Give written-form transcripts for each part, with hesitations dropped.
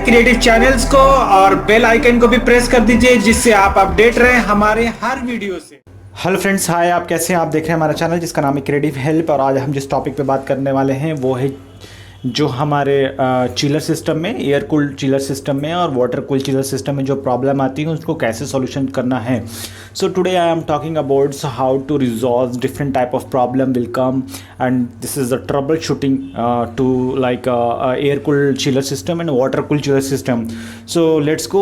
Creative channels को और bell icon को भी प्रेस कर दीजिए जिससे आप अपडेट रहें हमारे हर वीडियो से। हेलो फ्रेंड्स, हाय, आप कैसे हैं? आप देख रहे हैं हमारा चैनल जिसका नाम है क्रिएटिव हेल्प। और आज हम जिस टॉपिक पे बात करने वाले हैं वो है जो हमारे चिलर सिस्टम में, एयर कूल्ड चिलर सिस्टम में और वाटर कूल्ड चिलर सिस्टम में जो प्रॉब्लम आती है उसको कैसे सॉल्यूशन करना है। So today I am talking about how to resolve different type of problem will come and this is the trouble shooting to like air cooled chiller system and water cooled chiller system. So let's go.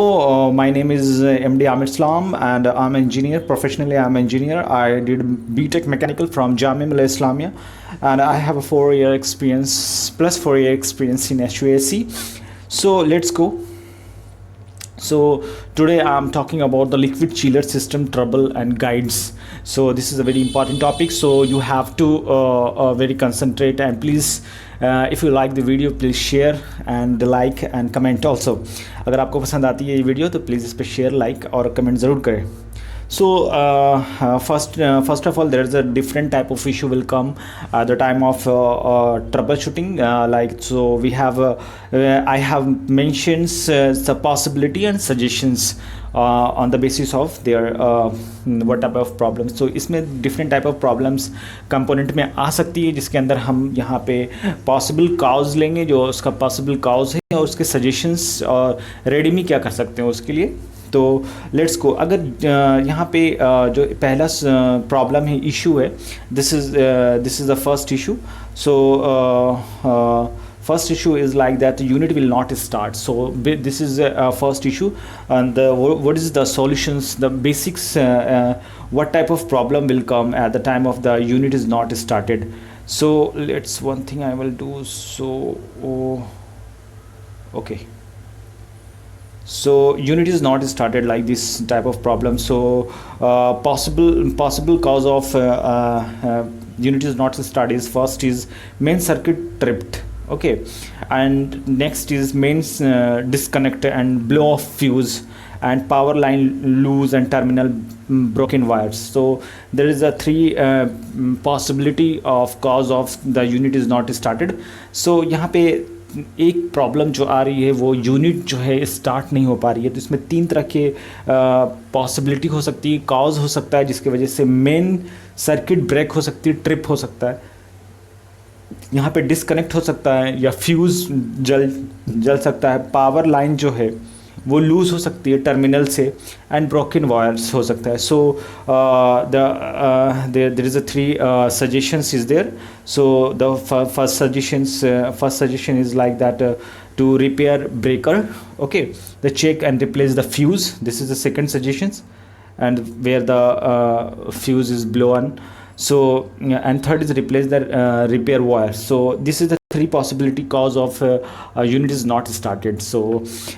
My name is MD Amir Islam and I'm engineer. Professionally I'm engineer. I did BTech mechanical from Jamia Millia Islamia and I have a 4-year experience plus 4-year experience in HVAC. So let's go. So today I'm talking about the liquid chiller system trouble and guides. So this is a very important topic, so you have to very concentrate and please if you like the video please share and like and comment also. अगर आपको पसंद आती है ये video तो please इस पर share, like और कमेंट ज़रूर करें. So first of all, there is a different type of issue will come at the time of troubleshooting. Like so, we have I have mentions the possibility and suggestions on the basis of their what type of problems. So इसमें different type of problems component में आ सकती है जिसके अंदर हम यहाँ पे possible cause लेंगे, जो उसका possible cause है और उसके suggestions और रेडमी क्या कर सकते हैं उसके लिए. तो लेट्स गो. अगर यहाँ पे जो पहला प्रॉब्लम है, इशू है, this is the first issue. So first issue is like that the unit will not start. So this is first issue. And what is the solutions, the basics, what type of problem will come at the time of the unit is not started. So let's, one thing I will do. So okay, so unit is not started, like this type of problem. So possible cause of unit is not started is first is main circuit tripped, okay, and next is main disconnect and blow off fuse and power line loose and terminal broken wires. So there is a three possibility of cause of the unit is not started. So यहाँ पे एक problem जो आ रही है वो unit जो है start नहीं हो पा रही है. तो इसमें तीन तरह के पॉसिबिलिटी हो सकती है, कॉज हो सकता है जिसकी वजह से मेन सर्किट ब्रेक हो सकती है, ट्रिप हो सकता है, यहाँ पे डिस्कनेक्ट हो सकता है या फ्यूज़ जल सकता है, पावर लाइन जो है वो लूज़ हो सकती है टर्मिनल से एंड ब्रोकन वायर्स हो सकता है. So there is a three suggestions is there. So the first suggestion is like that to repair breaker, okay, the check and replace the fuse. This is the second suggestions, and where the fuse is blown. So and third is replace the repair wire. So this is the three possibility cause of unit is not started. So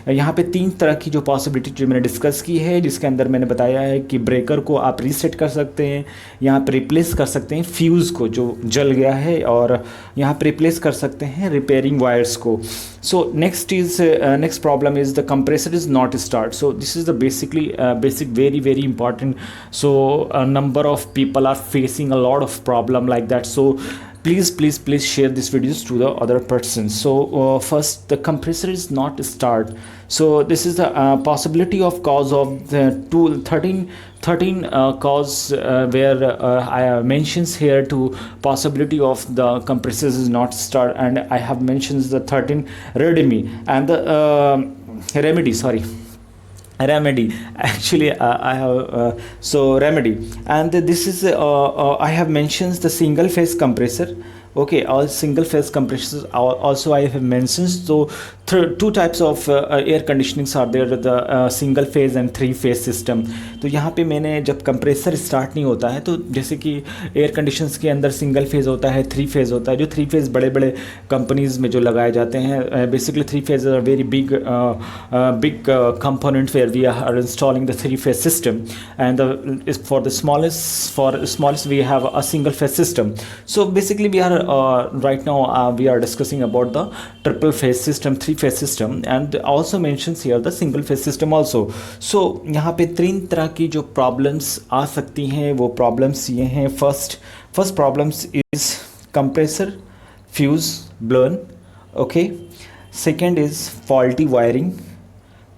यहाँ पे तीन तरह की जो possibility जो मैंने discuss की है, जिसके अंदर मैंने बताया है कि ब्रेकर को आप रीसेट कर सकते हैं, यहाँ पे रिप्लेस कर सकते हैं फ्यूज़ को जो जल गया है, और यहाँ पे रिप्लेस कर सकते हैं रिपेयरिंग वायर्स को. So next problem is the compressor is not start. So this is the basic very important. So a number of people are facing a lot of problem like that. So please share this videos to the other persons. So first, the compressor is not start. So this is the possibility of cause of the 13 cause where I have mentions here to possibility of the compressors is not start, and I have mentions the 13 remedy and the remedy actually I have so remedy, and this is I have mentions the single phase compressor. Okay, all single phase compressors also I have mentioned. So two types of air conditionings are there, the single phase and three phase system. तो यहाँ पे मैंने जब compressor start नहीं होता है, तो जैसे कि एयर कंडीशंस के अंदर सिंगल फेज़ होता है, थ्री फेज़ होता है. जो थ्री फेज़ बड़े बड़े कंपनीज़ में जो लगाए जाते हैं, basically three phase are very big component where we are installing the three phase system, and for the smallest we have a single phase system. So basically we are right now we are discussing about the triple phase system, three phase system, and also mentions here the single phase system also. So यहाँ पे तीन तरह की जो problems आ सकती हैं वो problems ये हैं. First problems is compressor fuse blown, okay. Second is faulty wiring,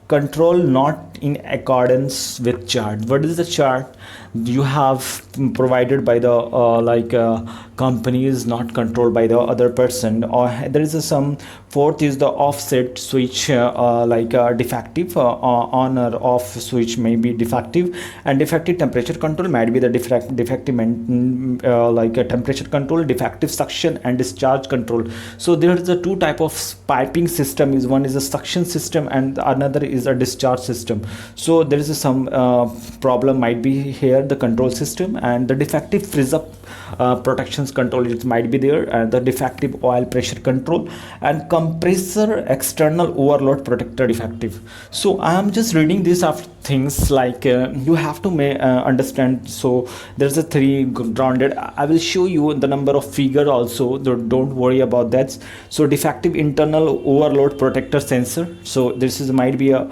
control not in accordance with chart. What is the chart you have provided by the company is not controlled by the other person, or there is some. Fourth is the offset switch, defective, on or off switch may be defective, and defective temperature control might be the defective temperature control, defective suction and discharge control. So there is a two type of piping system. Is one is a suction system and another is a discharge system. So there is some problem might be here, the control system, and the defective freeze up protections control, it might be there, and the defective oil pressure control, and compressor external overload protector defective. So I am just reading these after things like you have to understand. So there's a three grounded. I will show you the number of figure also, don't worry about that. So defective internal overload protector sensor, so this is might be a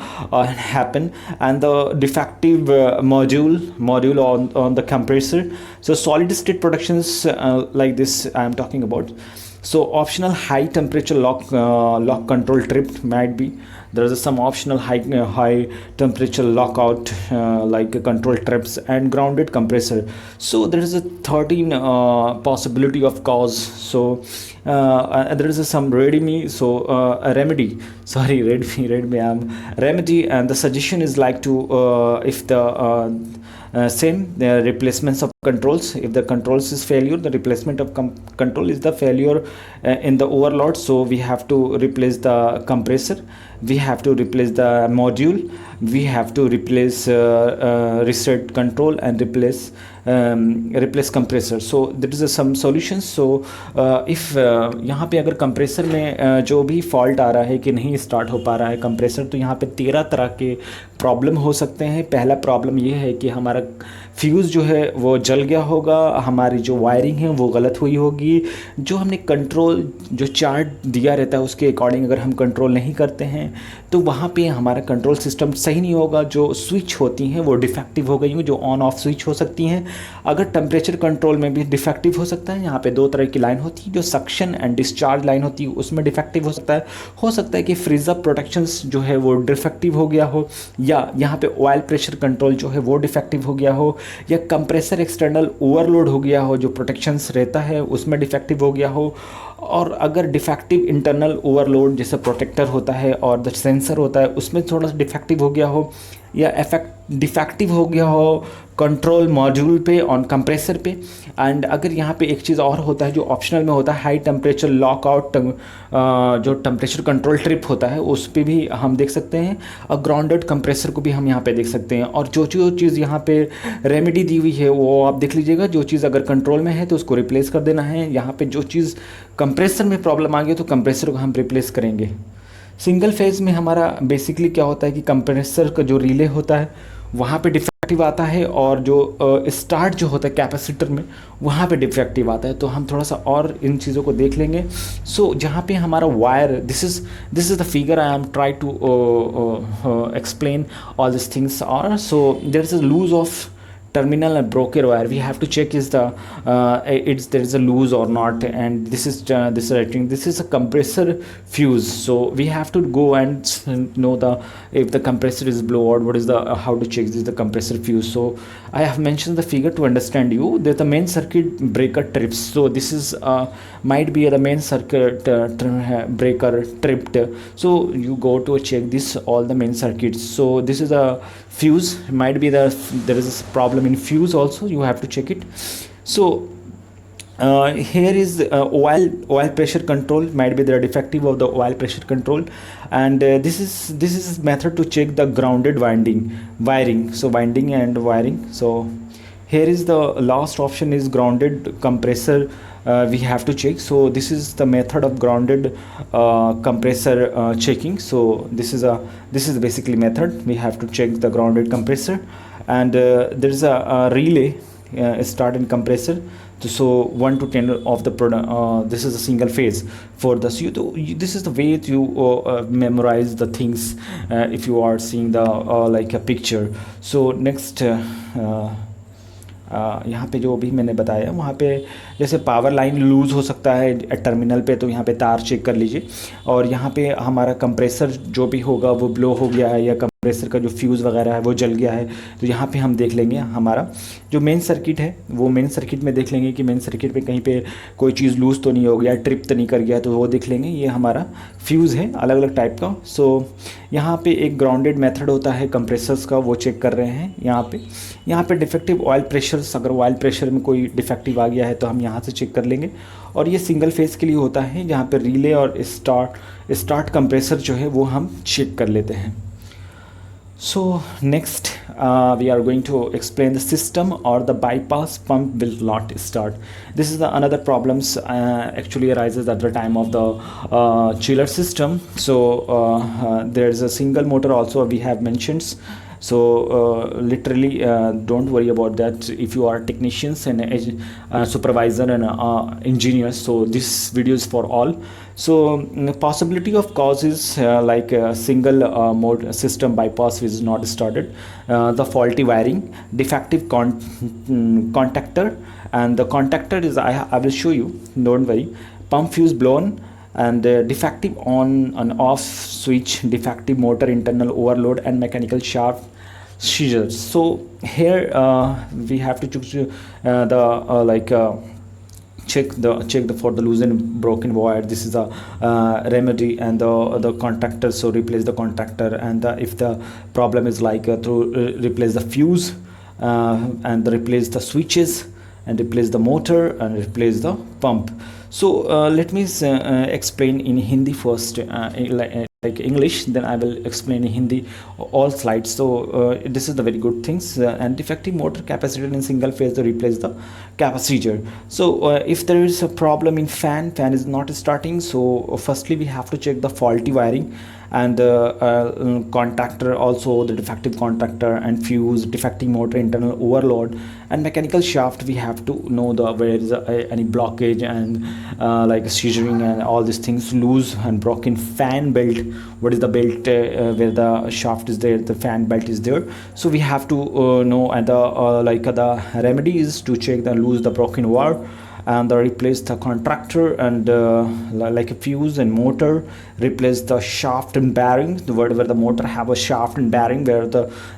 happen, and the defective module on the compressor. So solid state protections like this I am talking about. So optional high temperature lock control trip might be there is some optional high temperature lockout control trips and grounded compressor. So there is a 13 possibility of cause. So there is some remedy. So a remedy, sorry, remedy, and the suggestion is like to if the same replacements of controls. If the controls is failure, the replacement of control is the failure in the overload. So we have to replace the compressor, we have to replace the module, we have to replace reset control and replace compressor. So there is some solutions. So if यहाँ पे अगर compressor में जो भी fault आ रहा है कि नहीं स्टार्ट हो पा रहा है कंप्रेसर, तो यहाँ पे 13 तरह के प्रॉब्लम हो सकते हैं. पहला प्रॉब्लम ये है कि हमारा फ्यूज़ जो है वो जल गया होगा, हमारी जो वायरिंग है वो गलत हुई होगी, जो हमने कंट्रोल जो चार्ट दिया रहता है उसके अकॉर्डिंग अगर हम कंट्रोल नहीं करते हैं तो वहाँ पे हमारा कंट्रोल सिस्टम सही नहीं होगा. जो स्विच होती हैं वो डिफेक्टिव हो गई हैं, जो ऑन ऑफ स्विच हो सकती हैं. अगर टेम्परेचर कंट्रोल में भी डिफेक्टिव हो सकता है. यहाँ पे दो तरह की लाइन होती है, जो सक्शन एंड डिस्चार्ज लाइन होती है उसमें डिफेक्टिव हो सकता है कि फ्रीज अप प्रोटेक्शंस जो है वो डिफेक्टिव हो गया हो, या यहाँ पे ऑयल प्रेशर कंट्रोल जो है वो डिफेक्टिव हो गया हो, या कंप्रेसर एक्सटर्नल ओवरलोड हो गया हो, जो प्रोटेक्शंस रहता है उसमें डिफेक्टिव हो गया हो. और अगर डिफेक्टिव इंटरनल ओवरलोड जैसे प्रोटेक्टर होता है और द सेंसर होता है उसमें थोड़ा सा डिफेक्टिव हो गया हो, या डिफेक्टिव हो गया हो कंट्रोल मॉड्यूल पे ऑन कंप्रेसर पे. एंड अगर यहाँ पे एक चीज़ और होता है जो ऑप्शनल में होता है, हाई टेम्परेचर लॉकआउट जो टेम्परेचर कंट्रोल ट्रिप होता है उस पर भी हम देख सकते हैं, और ग्राउंडेड कंप्रेसर को भी हम यहाँ पे देख सकते हैं. और जो चीज़ यहाँ पे रेमेडी दी हुई है वो आप देख लीजिएगा. जो चीज़ अगर कंट्रोल में है तो उसको रिप्लेस कर देना है. यहाँ पे जो चीज़ कंप्रेसर में प्रॉब्लम आ गई तो कंप्रेसर को हम रिप्लेस करेंगे. सिंगल फेज़ में हमारा बेसिकली क्या होता है कि कंप्रेसर का जो रिले होता है वहाँ पे डिफेक्टिव आता है, और जो स्टार्ट जो होता है कैपेसिटर में वहाँ पे डिफेक्टिव आता है. तो हम थोड़ा सा और इन चीज़ों को देख लेंगे. सो जहाँ पे हमारा wire, this is the figure I am try to explain all this things are. So there is a loose of terminal and broker wire. We have to check is there is a loose or not, and this is rating. This is a compressor fuse, so we have to go and know if the compressor is blow out, what is the how to check this is the compressor fuse. So I have mentioned the figure to understand you. There's the main circuit breaker trips. So this is might be the main circuit breaker tripped. So you go to check this all the main circuits. So this is a fuse, might be there is a problem in fuse also, you have to check it. So here is oil pressure control, might be the defective of the oil pressure control. And this is method to check the grounded wiring. So winding and wiring. So here is the last option is grounded compressor. We have to check. So this is the method of grounded compressor checking. So this is basically method. We have to check the grounded compressor, and there is a relay start in compressor. So 1 to 10 of the product. This is a single phase for the. So this is the way to memorize the things if you are seeing the like a picture. So next. यहाँ पे जो भी मैंने बताया वहाँ पे जैसे power line loose हो सकता है टर्मिनल पे, तो यहाँ पे तार चेक कर लीजिए। और यहाँ पे हमारा कंप्रेसर जो भी होगा वो ब्लो हो गया है या कंप्रेसर का जो फ्यूज़ वगैरह है वो जल गया है, तो यहाँ पे हम देख लेंगे हमारा जो मेन सर्किट है वो मेन सर्किट में देख लेंगे कि मेन सर्किट पे कहीं पे कोई चीज़ लूज़ तो नहीं हो गया, ट्रिप तो नहीं कर गया, तो वो देख लेंगे। ये हमारा फ्यूज़ है अलग अलग टाइप का। सो यहाँ पे एक ग्राउंडेड मेथड होता है कंप्रेसर्स का, वो चेक कर रहे हैं यहाँ पे डिफेक्टिव ऑयल प्रेशर्स, अगर ऑयल प्रेशर में कोई डिफेक्टिव आ गया है तो हम यहाँ से चेक कर लेंगे। और ये सिंगल फेज़ के लिए होता है, जहाँ पे रिले और स्टार्ट कंप्रेसर जो है वो हम चेक कर लेते हैं। So next we are going to explain the system or the bypass pump will not start. This is the another problems actually arises at the time of the chiller system. So there is a single motor also we have mentioned. So literally don't worry about that if you are technicians and supervisor and engineers. So this video is for all. So possibility of causes like a single mode system bypass is not started, the faulty wiring, defective contactor, and the contactor is I will show you, don't worry. Pump fuse blown, and defective on and off switch, defective motor internal overload, and mechanical shaft seizures. So here we have to choose check the for the loose and broken wire. This is a remedy, and the contactor, so replace the contactor, and if the problem is like to replace the fuse, and replace the switches, and replace the motor, and replace the pump. So let me explain in Hindi first, like English, then I will explain in Hindi all slides. So this is the very good things, and defective motor capacitor in single phase to replace the capacitor. So if there is a problem in fan is not starting, so firstly we have to check the faulty wiring, and contactor, also the defective contactor, and fuse, defective motor internal overload, and mechanical shaft. We have to know the where is any blockage, and like seizuring and all these things, loose and broken fan belt. What is the belt where the shaft is there, the fan belt is there. So we have to know, and the remedy is to check the loose, the broken wire, and replace the contactor, and like a fuse and motor, replace the shaft and bearing, where the motor have a shaft and bearing where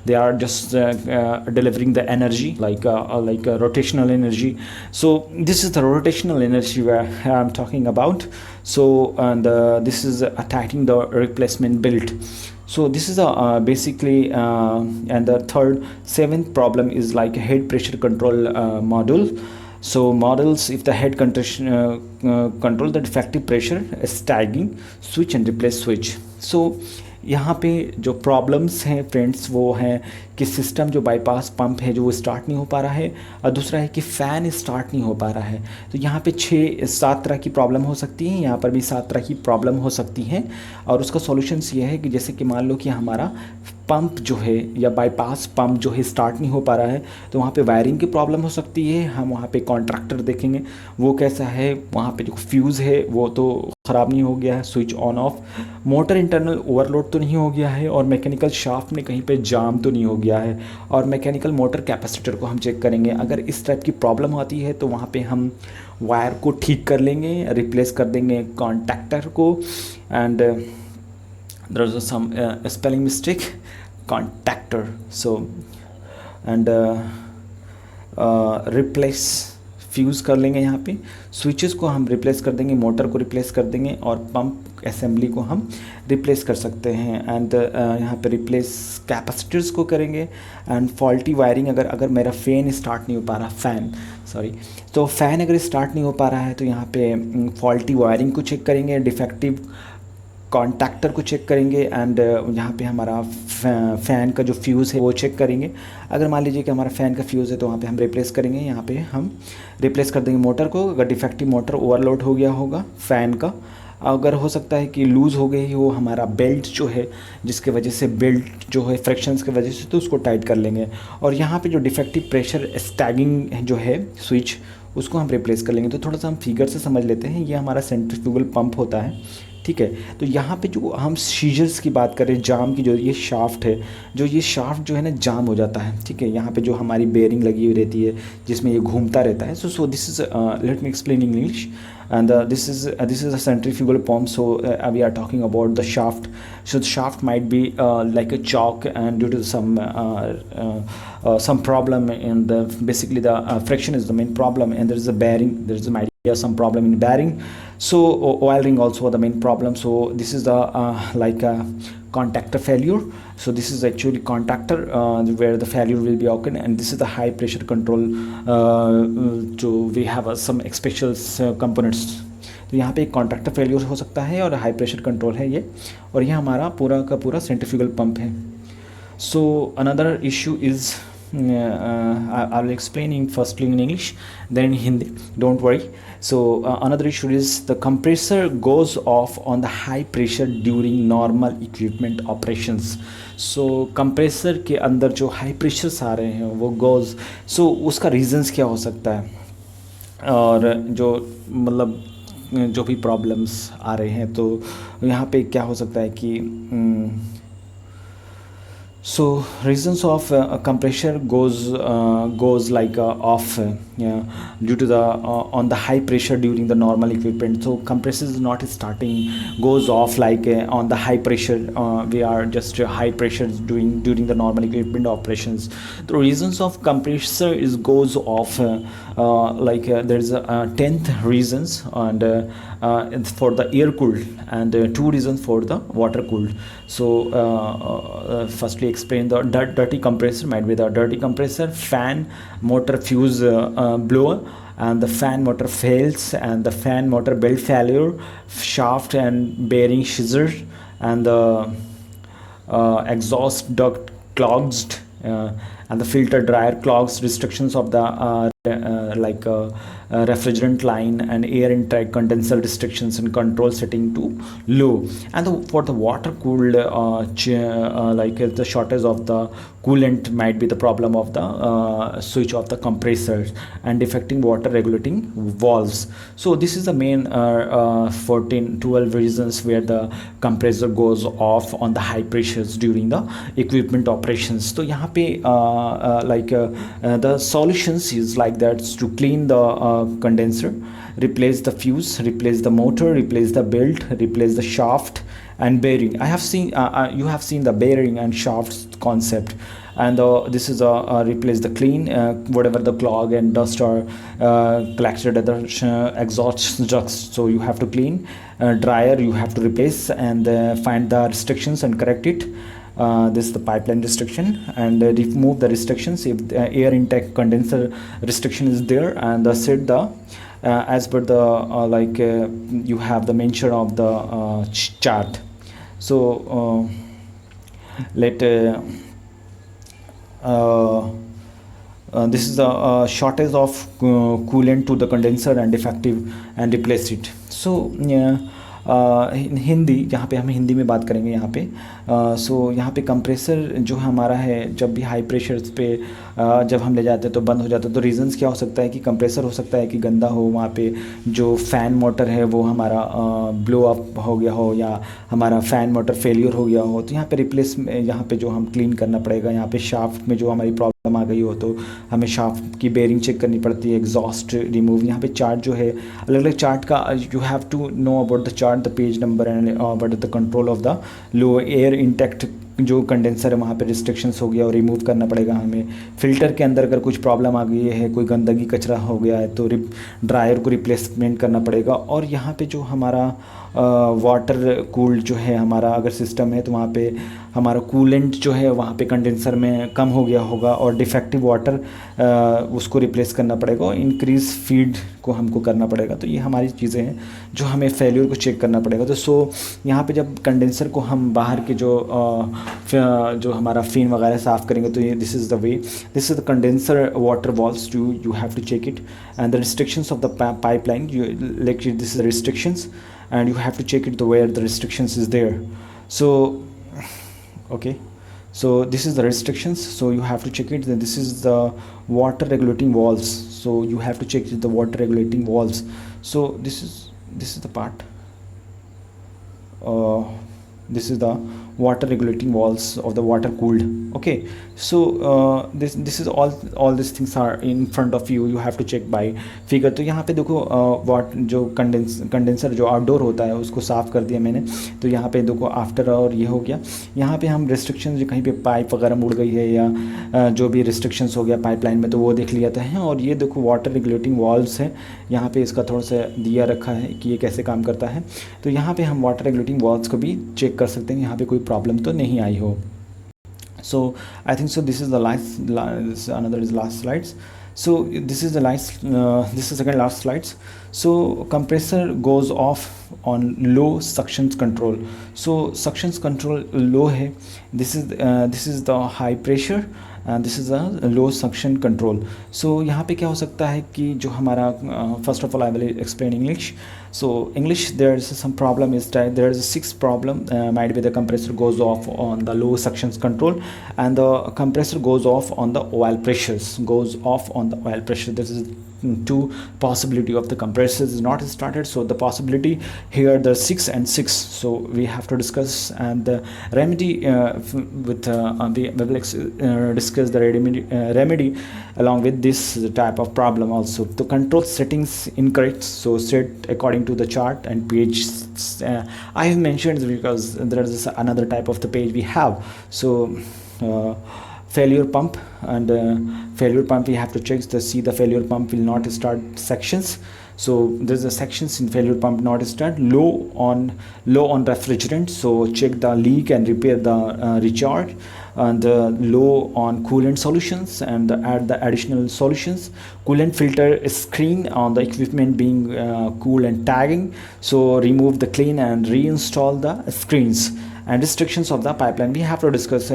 they are just delivering the energy, like a rotational energy. So this is the rotational energy where I'm talking about. So and this is attacking the replacement belt. So this is a basically and the seventh problem is like a head pressure control module. So models, if the head control the defective pressure, stacking, switch and replace switch. So यहाँ पे जो problems हैं friends वो हैं कि system जो bypass pump है जो वो स्टार्ट नहीं हो पा रहा है, और दूसरा है कि फ़ैन स्टार्ट नहीं हो पा रहा है। तो यहाँ पे 6-7 तरह की प्रॉब्लम हो सकती है, यहाँ पर भी 7 तरह की प्रॉब्लम हो सकती हैं। और उसका सॉल्यूशंस ये है कि जैसे कि मान लो कि हमारा पंप जो है या बाईपास पंप जो है स्टार्ट नहीं हो पा रहा है, तो वहाँ पे वायरिंग की प्रॉब्लम हो सकती है। हम वहाँ पे कॉन्ट्रैक्टर देखेंगे वो कैसा है, वहाँ पे जो फ्यूज़ है वो तो ख़राब नहीं हो गया है, switch on off, motor internal overload तो नहीं हो गया है, और मैकेनिकल शाफ्ट में कहीं पे जाम तो नहीं हो गया है, और मैकेनिकल मोटर कैपेसिटर को हम चेक करेंगे। अगर इस टाइप की प्रॉब्लम आती है तो वहाँ पे हम वायर को ठीक कर लेंगे, रिप्लेस कर देंगे कॉन्टैक्टर को, and there is some spelling mistake, contactor. So and replace fuse कर लेंगे, यहाँ पे स्विचेस को हम रिप्लेस कर देंगे, मोटर को रिप्लेस कर देंगे, और पंप असेंबली को हम रिप्लेस कर सकते हैं। एंड यहाँ पे रिप्लेस कैपेसिटर्स को करेंगे। एंड फॉल्टी वायरिंग, अगर मेरा फ़ैन स्टार्ट नहीं हो पा रहा, तो फ़ैन अगर स्टार्ट नहीं हो पा रहा है तो यहाँ पे फॉल्टी वायरिंग को चेक करेंगे, डिफेक्टिव कॉन्टैक्टर को चेक करेंगे, एंड यहाँ पे हमारा फ़ैन का जो फ्यूज़ है वो चेक करेंगे। अगर मान लीजिए कि हमारा फ़ैन का फ्यूज़ है तो वहाँ पे हम रिप्लेस करेंगे, यहाँ पे हम रिप्लेस कर देंगे मोटर को। अगर डिफेक्टिव मोटर ओवरलोड हो गया होगा फ़ैन का, अगर हो सकता है कि लूज़ हो गई हो हमारा बेल्ट जो है, जिसके वजह से बेल्ट जो है फ्रिक्शंस की वजह से, तो उसको टाइट कर लेंगे। और यहाँ पे जो डिफेक्टिव प्रेशर स्टैगिंग जो है स्विच, उसको हम रिप्लेस कर लेंगे। तो थोड़ा सा हम फिगर से समझ लेते हैं। ये हमारा सेंट्रीफ्यूगल पंप होता है, ठीक है। तो यहाँ पे जो हम सीजर्स की बात करें, जाम की, जो ये शाफ्ट है, जो ये शाफ्ट जो है ना जाम हो जाता है, ठीक है। यहाँ पे जो हमारी बेयरिंग लगी हुई रहती है जिसमें ये घूमता रहता है। So this is, let me explain in English, and this is a centrifugal pump. So we are talking about the shaft. So the shaft might be like a chalk, and due to some problem in the, basically the friction is the main problem, and there is a bearing, there is might be some problem in bearing. So oil ring also the main problem. So this is the like a contactor failure. So this is actually contactor where the failure will be occurring, and this is the high pressure control. जो we have some special components. तो यहाँ पे एक contractor failure हो सकता है और high pressure control है ये, और ये हमारा पूरा का पूरा सेंट्रीफ्यूगल पंप है. So another issue is, I will explaining firstly in English, then in Hindi. Don't worry. So another issue is the compressor goes off on the high pressure during normal equipment operations. So compressor के अंदर जो high pressures आ रहे हैं वो goes. So उसका reasons क्या हो सकता है, और जो मतलब जो भी प्रॉब्लम्स आ रहे हैं तो यहाँ पे क्या हो सकता है कि so reasons of compressor goes like off due to the on the high pressure during the normal equipment. So compressor is not starting, goes off like on the high pressure. We are just high pressure during the normal equipment operations. The reasons of compressor is goes off like there's 10th reasons, and for the air cooled, and 2 reasons for the water cooled. So firstly explain the dirty compressor. Might be the dirty compressor, fan motor fuse blower, and the fan motor fails, and the fan motor belt failure, shaft and bearing scissors, and the exhaust duct clogged, and the filter dryer clogs, restrictions of the like refrigerant line and air intake condenser restrictions and control setting to low. And for the water cooled like the shortage of the coolant might be the problem of the switch of the compressors and defecting water regulating valves. So this is the main 12 reasons where the compressor goes off on the high pressures during the equipment operations. तो यहाँ पे like the solutions is like that, to clean the condenser, replace the fuse, replace the motor, replace the belt, replace the shaft and bearing. I have seen you have seen the bearing and shafts concept, and this is replace the clean whatever the clog and dust or collected at the exhaust ducts, so you have to clean. Dryer you have to replace, and find the restrictions and correct it. This is the pipeline restriction, and remove the restrictions if the air intake condenser restriction is there, and set the as per the like you have the mention of the chart. So let this is the shortage of coolant to the condenser and defective, and replace it. So Hindi, यहाँ पे हम हिंदी में बात करेंगे यहाँ पे. सो यहाँ पे कंप्रेसर जो हमारा है, जब भी हाई प्रेशर्स पे जब हम ले जाते हैं तो बंद हो जाता है. तो रीज़न्स क्या हो सकता है कि कंप्रेसर हो सकता है कि गंदा हो, वहाँ पे जो फ़ैन मोटर है वो हमारा ब्लो अप हो गया हो, या हमारा फ़ैन मोटर फेलियर हो गया हो. तो यहाँ पे रिप्लेस, यहाँ पे जो हम क्लीन करना पड़ेगा. यहाँ पे शाफ्ट में जो हमारी प्रॉब्लम आ गई हो तो हमें शाफ्ट की बेयरिंग चेक करनी पड़ती है, एग्जॉस्ट रिमूव. यहाँ पे चार्ट जो है, अलग अलग चार्ट का you have to know about the chart, the page number, and about the control of the low air intact. जो कंडेंसर है वहाँ पे रिस्ट्रिक्शंस हो गया और रिमूव करना पड़ेगा हमें. फ़िल्टर के अंदर अगर कुछ प्रॉब्लम आ गई है, कोई गंदगी कचरा हो गया है, तो ड्रायर को रिप्लेसमेंट करना पड़ेगा. और यहाँ पे जो हमारा वाटर कूल्ड जो है हमारा अगर सिस्टम है, तो वहाँ पे हमारा कूलेंट जो है वहाँ पे कंडेंसर में कम हो गया होगा, और डिफेक्टिव वाटर उसको रिप्लेस करना पड़ेगा, और इंक्रीज़ फीड को हमको करना पड़ेगा. तो ये हमारी चीज़ें हैं जो हमें फेल्यूर को चेक करना पड़ेगा. तो सो यहाँ पे जब कंडेंसर को हम बाहर के जो हमारा फिन वगैरह साफ़ करेंगे, तो ये this is the way, this is the condenser water valves, you have to check it, and the restrictions of the pipeline, like this is the restrictions, and you have to check it where the restrictions is there. So okay, so this is the restrictions, so you have to check it. Then this is the water regulating valves, so you have to check the water regulating valves. So this is the part. this is the water regulating valves of the water cooled. Okay, so this is all these things are in front of you, you have to check by figure. तो यहाँ पे देखो वाट जो condenser जो outdoor होता है उसको साफ़ कर दिया मैंने। तो यहाँ पे देखो आफ्टर और ये हो गया। यहाँ पे हम रिस्ट्रिक्शन जो कहीं पे पाइप वगैरह मुड़ गई है या जो भी रिस्ट्रिक्शंस हो गया पाइपलाइन में, तो वो देख लिया है। और ये देखो वाटर रेगुलेटिंग वाल्व्स है, यहाँ पे इसका थोड़ा सा दिया रखा है कि ये कैसे काम करता है। तो यहाँ पे हम वाटर रेगुलेटिंग वाल्व्स को भी चेक कर सकते हैं, यहाँ पे कोई प्रॉब्लम तो नहीं आई हो। So I think so this is the another is last slides. So this is the this is second last slides. So compressor goes off on low suctions control. So suctions control low है, this is the high pressure and this is a low suction control. So यहाँ पे क्या हो सकता है कि जो हमारा first of all I will explain English. So English, there is some problem is that there is a sixth problem, might be the compressor goes off on the low suctions control and the compressor goes off on the oil pressures, This is two possibility of the compressors is not started. So the possibility here the 6 and 6, so we have to discuss and the remedy with we will discuss the remedy along with this type of problem also. The control settings incorrect, so set according to the chart and page I have mentioned because there is another type of the page we have. So failure pump and failure pump we have to check to see the failure pump will not start sections. So there's a sections in failure pump not start, low on refrigerant, so check the leak and repair the recharge, and low on coolant solutions and add the additional solutions. Coolant filter screen on the equipment being cool and tagging, so remove the clean and reinstall the screens. And restrictions of the pipeline we have to discuss,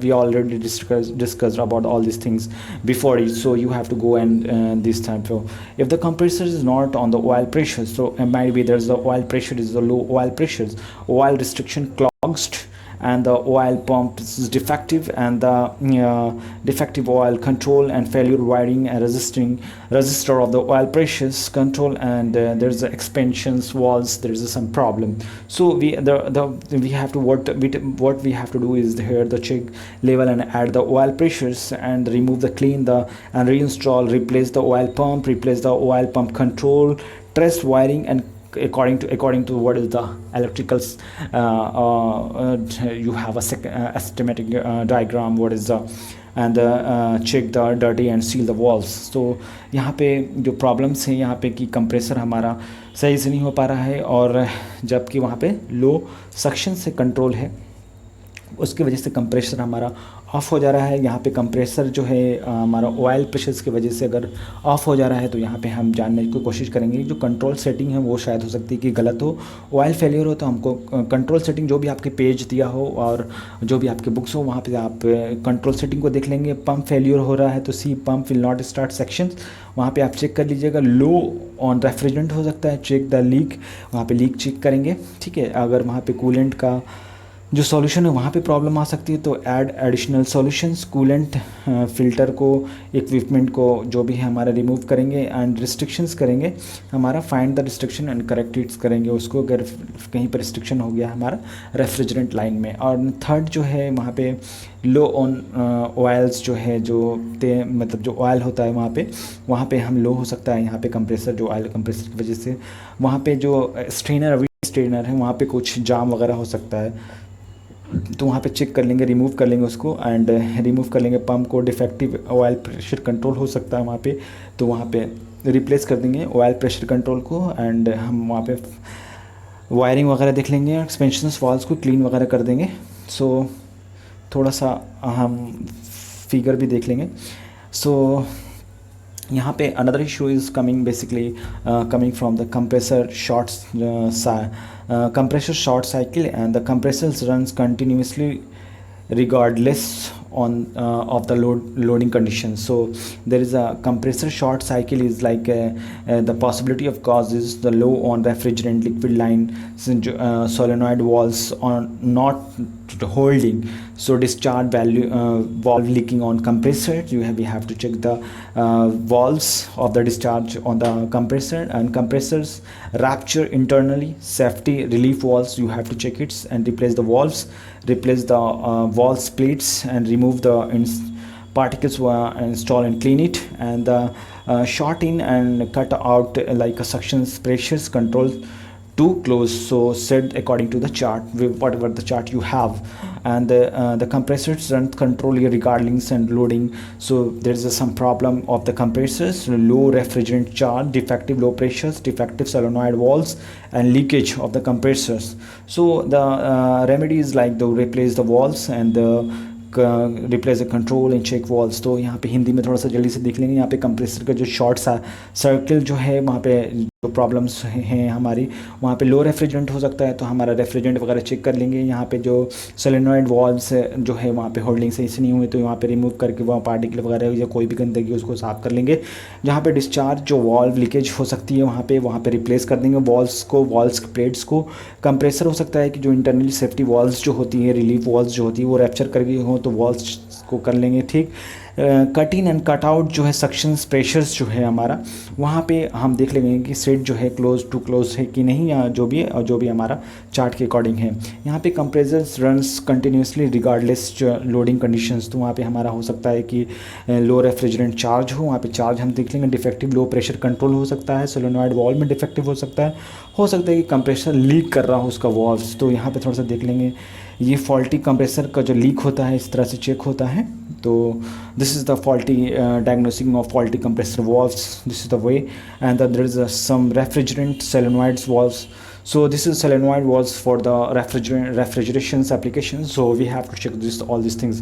we already discussed about all these things before it, so you have to go and this type of, if the compressor is not on the oil pressure, so might be there's the oil pressure is the low oil pressures, oil restriction clogged and the oil pump is defective and the defective oil control and failure wiring and resistor of the oil pressures control, and there's the expansions valves, there's some problem. So we have to what we have to do is here the check level and add the oil pressures and remove the clean the and reinstall, replace the oil pump, replace the oil pump control, test wiring and according to what is the electricals, you have a schematic diagram what is the and check the dirty and seal the walls. तो यहाँ पे जो problems हैं यहाँ पे कि compressor हमारा सही से नहीं हो पा रहा है और जबकि वहाँ पे लो सक्शन से कंट्रोल है, उसकी वजह से कंप्रेसर हमारा ऑफ़ हो जा रहा है। यहाँ पे कंप्रेसर जो है हमारा ऑयल प्रेशर्स की वजह से अगर ऑफ़ हो जा रहा है तो यहाँ पे हम जानने की कोशिश करेंगे जो कंट्रोल सेटिंग है वो शायद हो सकती है कि गलत हो, ऑयल फेलियर हो। तो हमको कंट्रोल सेटिंग जो भी आपके पेज दिया हो और जो भी आपके बुक्स हो वहाँ पे आप कंट्रोल सेटिंग को देख लेंगे। पंप फेलियर हो रहा है तो सी pump will not start sections, वहाँ पे आप चेक कर लीजिएगा। लो ऑन रेफ्रिजरेंट हो सकता है, चेक द लीक, वहाँ पे लीक चेक करेंगे, ठीक है। अगर वहाँ पे कूलेंट का जो सॉल्यूशन है वहाँ पे प्रॉब्लम आ सकती है तो add additional solutions, coolant filter को इक्विपमेंट को जो भी है हमारा रिमूव करेंगे एंड रिस्ट्रिक्शंस करेंगे हमारा, find the restriction and correct it's करेंगे उसको अगर कहीं पर रिस्ट्रिक्शन हो गया हमारा रेफ्रिजरेंट लाइन में। और थर्ड जो है वहाँ पे लो ऑन ऑयल्स जो है जो मतलब जो ऑयल होता है वहाँ पे हम लो हो सकता है यहाँ पे कंप्रेसर जो ऑयल कंप्रेसर की वजह से वहाँ पे जो स्ट्रेनर है वहाँ पे कुछ जाम वगैरह हो सकता है तो वहाँ पे चेक कर लेंगे, रिमूव कर लेंगे उसको एंड रिमूव कर लेंगे। पंप को डिफेक्टिव ऑयल प्रेशर कंट्रोल हो सकता है वहाँ पे, तो वहाँ पे रिप्लेस कर देंगे ऑयल प्रेशर कंट्रोल को एंड हम वहाँ पे वायरिंग वगैरह देख लेंगे, एक्सपेंशंस वाल्स को क्लीन वगैरह कर देंगे। सो थोड़ा सा हम फिगर भी देख लेंगे। सो यहाँ पे another issue is coming basically coming from the compressor short cycle and the compressors runs continuously regardless on of the loading conditions. So there is a compressor short cycle is like the possibility of causes the low on refrigerant liquid line, solenoid valves are not holding, So discharge value valve leaking on compressor, we have to check the valves of the discharge on the compressor, and compressors rupture internally. Safety relief valves, you have to check it and replace the valves, replace the valve splits and remove the particles, install and clean it. And short in and cut out like a suction pressures control too close, so set according to the chart, whatever the chart you have. And the compressors run control your regardless and loading. So there's some problem of the compressors, low refrigerant charge, defective low pressures, defective solenoid valves, and leakage of the compressors. So the remedy is like to replace the valves and replace the control and check valves. तो यहाँ पे हिंदी में थोड़ा सा जल्दी से देख लेंगे. यहाँ पे कंप्रेसर का जो शॉर्ट सा सर्कल जो है, वहाँ पे जो प्रॉब्लम्स हैं हमारी, वहाँ पे लो रेफ्रिजरेंट हो सकता है, तो हमारा रेफ्रिजरेंट वगैरह चेक कर लेंगे. यहाँ पे जो सोलेनॉइड वॉल्व्स जो है वहाँ पे होल्डिंग सही से नहीं हुई, तो वहाँ पे रिमूव करके वहाँ पार्टिकल वगैरह या कोई भी गंदगी उसको साफ़ कर लेंगे. जहाँ पे डिस्चार्ज जो वॉल्व लीकेज हो सकती है वहाँ पे रिप्लेस कर देंगे वॉल्व्स को, वॉल्व्स प्लेट्स को. कंप्रेसर हो सकता है कि जो इंटरनली सेफ्टी वॉल्व्स जो होती है, रिलीफ वॉल्व्स जो होती है, वो रैप्चर कर गई हो, तो वॉल्व्स को कर लेंगे ठीक. Cut in and cut out जो है सक्शन प्रेशर्स जो है हमारा, वहाँ पे हम देख लेंगे कि सेट जो है क्लोज टू क्लोज है कि नहीं, या जो भी है, और जो भी हमारा चार्ट के अकॉर्डिंग है. यहाँ पे compressors runs continuously regardless loading conditions, तो वहाँ पे हमारा हो सकता है कि लो रेफ्रिजरेंट चार्ज हो, वहाँ पे चार्ज हम देख लेंगे. डिफेक्टिव लो प्रेशर कंट्रोल हो सकता है, सोलेनॉइड वॉल्व में डिफेक्टिव हो सकता है कि कंप्रेसर लीक कर रहा हो उसका वॉल्व्स, तो यहाँ पे थोड़ा सा देख लेंगे. ये फॉल्टी कंप्रेसर का जो लीक होता है इस तरह से चेक होता है. तो this is the faulty diagnosing of faulty compressor valves, this is the way. And there is some refrigerant solenoids valves. So this is solenoid valves for the refrigeration applications, so we have to check all these things.